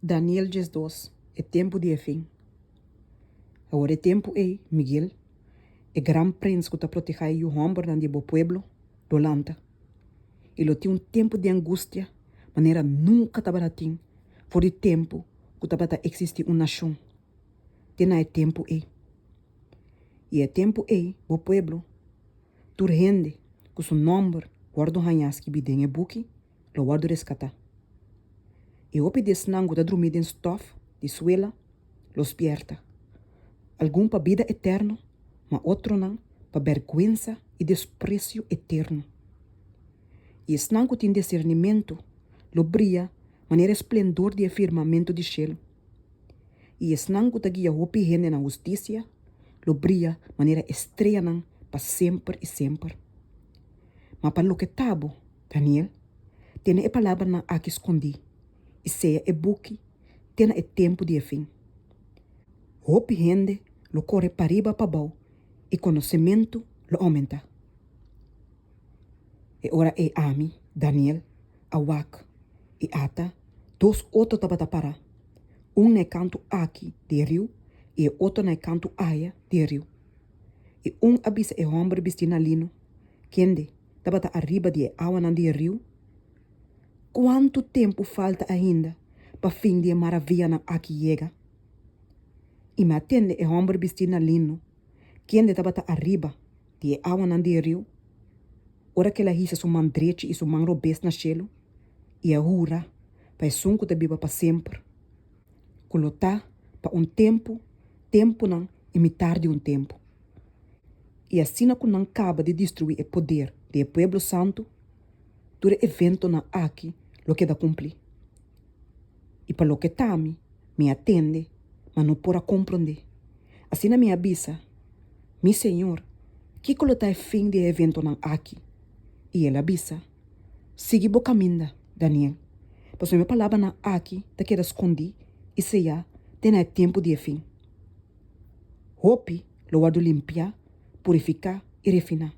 Daniel 2, é tempo de fim. Agora é tempo Miguel, é grande príncipe que está protegendo o homem de bo pueblo, dolanta. Ele tem tempo de angústia, maneira nunca estava assim, por o tempo que estava existir uma nação. Tem tempo E é tempo bo pueblo, tur gente, com seu nome, guardo hanhas que bidem e buki, lo guardo rescatar. E o pedes nango da dormir em stof, de suela, los pierta. Algum para vida eterna, mas outro não, para vergüenza e desprezo eterno. E esse nango tem discernimento, lo brilha, maneira esplendor de firmamento de cielo. E esse nango ta guia hopi gente na justiça, lo brilha, maneira estrela não, para sempre e sempre. Mas para lo que tabo, Daniel, tem a palavra na aqui escondi. E seja buki, tem tempo de fim. Hopi gente lo corre para riba para baixo e conhecimento lo aumenta. E ora Ami, Daniel, Awak e Ata, dois outros tabata para. Na canto aqui de rio e outro na canto aia de rio. E abisa homem vestina lino, kende tabata arriba de água de rio. Quanto tempo falta ainda para fim de maravilha na aqui chega? E me atende homem vestina lino, kende tabata arriba de água de rio. Ora que ela hisa su mandrete e su mangro bes na cielo, e a hura, para sunco te biba para sempre. Colotá para tempo não, imitar de tempo. E assim que não acaba de destruir o poder do povo santo, todo evento na aqui, lo que da cumprir. E para lo que tami, me atende, mas não pora compreender. Assim na minha avisa, mi senhor, que colotá é fim de evento na aqui? E ela avisa, siga o caminho, Daniel. Pois minha palavra na aqui, te queda escondi, e se já, tem tempo de fim. Hope, lo guardo limpiar, purificar e refinar.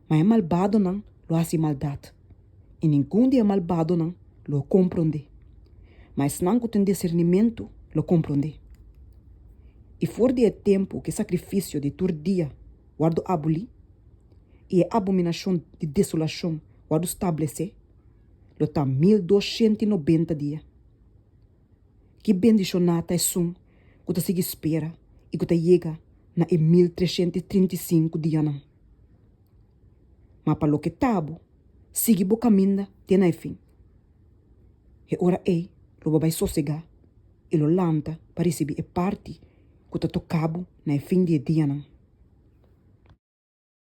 Mas é malvado não, lo hace maldade. E nenhum dia malvado não, lo compreende. Mas não que tem discernimento, lo compreende. E for de tempo que sacrifício de tur dia, guardo abolir, e a abominação de desolação guardo estabelecer, lo tá 1290 dias. Que bendicionata é sum, que ta siga espera e que ta chega na 1335 dias não. Mas para lo que tabo, siga o caminho, tem fim. E ora lo vai sossegar e lo lanta para receber a parte que ta tocabo na fim de dia não.